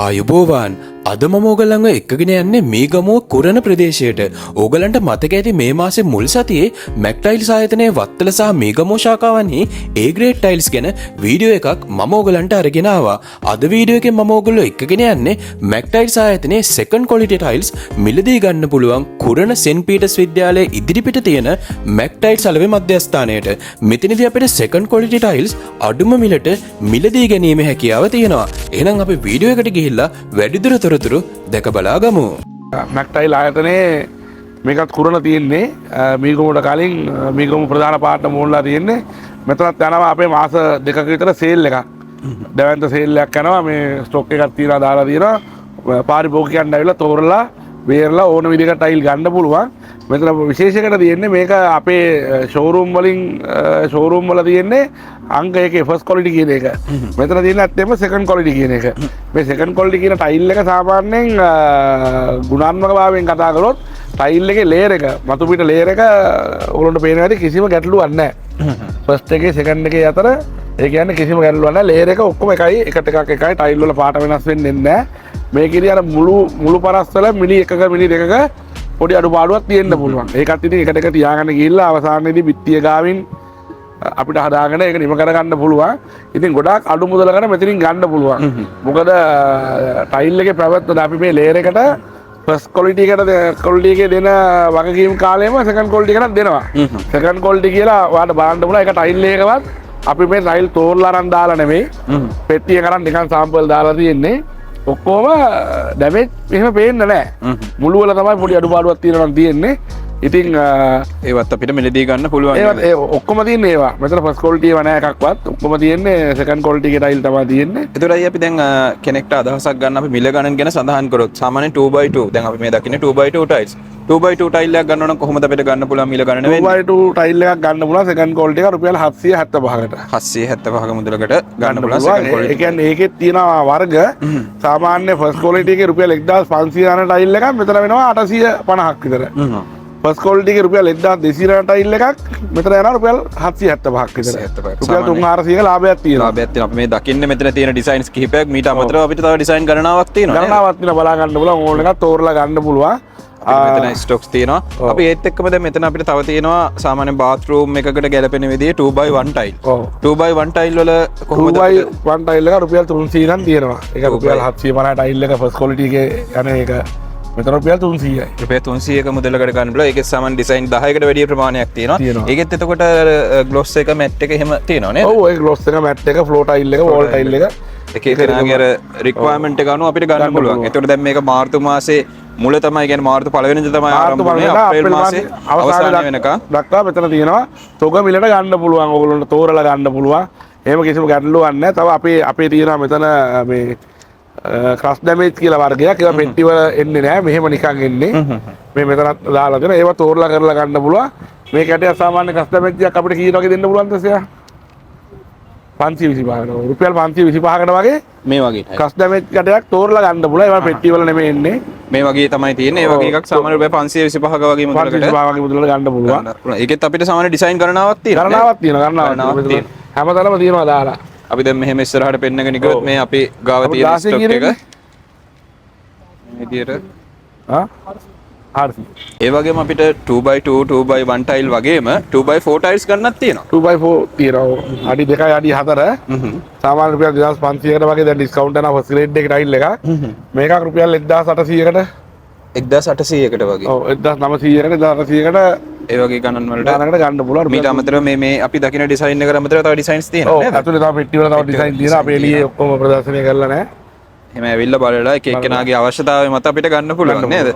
ආයුබෝවන් අද මම ඕගලන්ව එක්කගෙන යන්නේ මේ ගමුව කුරණ ප්‍රදේශයට. ඕගලන්ට මතක ඇති මේ මාසේ මුල් සතියේ මැක් ටයිල්ස් ආයතනයේ වත්තල සහ මේ ගමුව ශාඛාවන්හි A grade ටයිල්ස් ගැන වීඩියෝ එකක් මම ඕගලන්ට අරගෙන ආවා. අද වීඩියෝ එකෙන් මම ඕගොල්ලෝ එක්කගෙන යන්නේ මැක් ටයිල්ස් ආයතනයේ second quality ටයිල්ස් මිලදී ගන්න පුළුවන් කුරණ සෙන්ට් පීටර්ස් විද්‍යාලයේ ඉදිරිපිට තියෙන මැක් ටයිල්ස් අලවේ මධ්‍යස්ථානයට. මෙතනදී අපිට second quality ටයිල්ස් අඩුම මිලට මිලදී ගැනීමේ හැකියාව තියෙනවා. එහෙනම් අපි වීඩියෝ එකට ගිහිල්ලා වැඩිදුර තොරතුරු දැක බලා ගමු. මැක් ටයිල් ආයතනයේ මේකත් කුරණ තියෙන්නේ මීගමුවට කලින් මීගමු ප්‍රධාන පාට මූලලා තියෙන්නේ. මෙතනත් යනවා අපේ මාස දෙකක විතර සේල් එකක්. දැවැන්ත සේල් එකක් යනවා. මේ ස්ටොක් එකක් තියලා දාලා තියෙනවා. පාරිභෝගිකයන් ඇවිල්ලා තෝරලා බේරලා ඕන විදිහකට ටයිල් ගන්න පුළුවන්. මෙතන විශේෂයකට තියෙන්නේ මේක අපේ ෂෝරූම් වල තියෙන්නේ අංක 1 ෆස්ට් ක්වොලිටි කියන එක. මෙතන තියෙන ඇත්තෙම සෙකන්ඩ් ක්වොලිටි කියන එක. මේ සෙකන්ඩ් ක්වොලිටි කියන ටයිල් එක සාමාන්‍යයෙන් ගුණාත්මක භාවයෙන් කතා කරොත් ටයිල් එකේ ලේයර් එක මතු පිට ලේයර් එක ඔයගොල්ලන්ට පේනවා ඇති කිසිම ගැටලුවක් නැහැ. ෆස්ට් එකේ සෙකන්ඩ් එකේ අතර ඒ කියන්නේ කිසිම ගැටලුවක් නැහැ. ලේයර් එක ඔක්කොම එකයි එකට එකක් එකයි ටයිල් වල පාට වෙනස් වෙන්නේ නැහැ. මේකේදී අර මුළු පරස්වල මිලි 1ක මිලි 2ක පොඩි අඩුපාඩුවක් තියෙන්න පුළුවන්. ඒකත් ඉතින් එකට එක තියාගෙන ගිහිල්ලා අවසානයේදී බිත්තිය ගාවින් අපිට හදාගෙන ඒක නිම කරගන්න පුළුවන්. ඉතින් ගොඩාක් අඩු මුදලකට මෙතනින් ගන්න පුළුවන්. මොකද ටයිල් එකේ පැවැත්ම අපි මේ ලේයර් එකට ෆස්ට් ක්වොලිටි එකට ක්වොලිටි එකේ දෙන වගකීම් කාලෙම සෙකන්ඩ් ක්වොලිටි එකකට දෙනවා. සෙකන්ඩ් ක්වොලිටි කියලා ඔයාලට බලන්න පුළුවන්. ඒක ටයිල් එකකවත් අපි මේ ටයිල් තෝරලා අරන් දාලා නෙමෙයි. පෙට්ටිය කරන් නිකන් සාම්පල් දාලා තියෙන්නේ. ඔක්කොම ඩැමේජ් එහෙම පේන්නේ නැහැ. මුළු වල තමයි පොඩි අඩුපාඩුවක් තියෙනවා නම් තියෙන්නේ. ඉතින් ඒවත් අපිට මිලදී ගන්න පුළුවන්. ඒවත් ඔක්කොම තියෙන්නේ ඒවා. මෙතන ෆස්ට් ක්වොලිටි ඒවා නැහැ එකක්වත්. ඔක්කොම තියෙන්නේ සෙකන්ඩ් ක්වොලිටි එකේ ටයිල් තමයි තියෙන්නේ. ඒතරයි අපි දැන් කෙනෙක්ට අදහසක් ගන්න අපි මිල ගණන් ගැන සඳහන් කරොත් සාමාන්‍යයෙන් 2x2 දැන් අපි මේ දකින්නේ 2x2 ටයිල්ස්. 2x2 ටයිල් එකක් ගන්න ඕන කොහොමද අපිට ගන්න පුළුවන් මිල ගණන වෙන්නේ? 2x2 ටයිල් එකක් ගන්න පුළුවන් සෙකන්ඩ් ක්වොලිටි එක රුපියල් 775කට. 775ක මුදලකට ගන්න පුළුවන් සෙකන්ඩ් ක්වොලිටි. ඒ කියන්නේ ඒකේ තියෙනවා වර්ග සාමාන්‍ය ෆස්ට් ක්වොලිටි එකේ රුපියල් 1500 යන ටයිල් එකක් මෙතන වෙනවා 850ක් විතර. ෆස්ට් ක්වොලිටි එකේ රුපියල් 1200 යන ටයිල් එකක් මෙතන යනවා රුපියල් 775ක් විතර. රුපියල් 3400ක ලාභයක් තියෙනවා. ලාභයක් තියෙනවා. අපි මේ දකින්නේ මෙතන තියෙන ඩිසයින්ස් කිහිපයක් මීට අමතරව අපිට තව ඩිසයින් ගණනාවක් තියෙනවා. ගණනාවක් තියෙනවා බලා ගන්න පුළුවන්. ඕන එකක් තෝරලා ගන්න පුළුවන්. මෙතන ස්ටොක්ස් තියෙනවා. අපි ඒත් එක්කම දැන් මෙතන අපිට තව තියෙනවා සාමාන්‍ය බාත්රූම් එකකට ගැලපෙන විදිහේ 2x1 ටයිල්. 2x1 ටයිල් වල කොහොමද 2x1 ටයිල් එක රුපියල් 300 නම් තියෙනවා. ඒක රුපියල් 750 ටයිල් එක ෆස්ට් ක්වොලිටි එකේ යන එක මෙතන රුපියල් 300යි. රුපියල් 300ක මුදලකට ගන්න බලා. ඒකේ සාමාන්‍ය ඩිසයින් 10කට වැඩි ප්‍රමාණයක් තියෙනවා. ඒකෙත් එතකොට ග්ලොස් එක මැට් එක එහෙම තියෙනවා නේද? ඔව් ඒ ග්ලොස් එක මැට් එක ෆ්ලෝ ටයිල් එක වෝල් ටයිල් එක එක එකනාගේ අර රික්වයර්මන්ට් එක අනුව අපිට ගන්න පුළුවන්. එතකොට දැන් මේක මාර්තු මාසේ මුල තමයි කියන්නේ මාර්තු පළවෙනිද තමයි ආරම්භ වෙන්නේ. අප්‍රේල් මාසේ අවසානය වෙනකම් දක්වා මෙතන තියෙනවා. තොග මිලට ගන්න පුළුවන්. ඕගොල්ලන්ට තෝරලා ගන්න පුළුවන්. එහෙම කිසිම ගැටලුවක් නැහැ. තව අපේ තියෙනවා මෙතන මේ ක්‍රස් ඩැමේජ් කියලා වර්ගයක්. ඒවා පෙට්ටි වල එන්නේ නැහැ. මෙහෙම නිකන් එන්නේ. මේ මෙතනත් දාලා දෙනවා. ඒවා තෝරලා කරලා ගන්න පුළුවන්. මේ කැටය සාමාන්‍ය ක්‍රස් ඩැමේජ් එකක් අපිට කීයට වගේ දෙන්න පුළුවන්ද සෙයා? 525කට. රුපියල් 525කට වගේ මේ වගේ ක්‍රස් ඩැමේජ් කැටයක් තෝරලා ගන්න පුළුවන්. ඒවා පෙට්ටි වල නෙමෙයි එන්නේ. මේ වගේ තමයි තියෙන්නේ. ඒ වගේ එකක් සාමාන්‍ය රුපියල් 525ක වගේ මුදලකට 525 වගේ මුදලකට ගන්න පුළුවන්. ඒකෙත් අපිට සාමාන්‍ය ඩිසයින් ගණනාවක් තියෙනවා. ගණනාවක් තියෙනවා. හැමතැනම තියෙනවා දාලා. අපි දැන් මෙහෙම ඉස්සරහට පෙන්නගෙන ගියොත් මේ අපි ගාව තියෙන ස්ටොක් එක මේ විදියට ඒ වගේම අපිට 2x2 2x1 ටයිල් වගේම 2x4 ටයිල්ස් ගන්නත් තියෙනවා. 2x4 තියෙනවා. අඩි 2යි අඩි 4. සාමාන්‍ය රුපියල් 2500කට වගේ දැන් ඩිස්කවුන්ට් යනවා ෆස්ට් ග්‍රේඩ් එකේ ටයිල් එකක්. මේකක් රුපියල් 1800කට 1800කට වගේ. ඔව් 1900කට 1800කට ඒ වගේ ගණන් වලට ගන්න පුළුවන්. මීට අමතරව මේ අපි දකින ඩිසයින් එකට අමතරව තව ඩිසයින්ස් තියෙනවා නේද? ඔව් අතුලේ තව පෙට්ටි වල තව ඩිසයින් තියෙනවා. අපි එළියේ ඔක්කොම ප්‍රදර්ශනය කරලා නැහැ. එහෙම ඇවිල්ලා බලලා එක එක්කෙනාගේ අවශ්‍යතාවය මත අපිට ගන්න පුළුවන් නේද?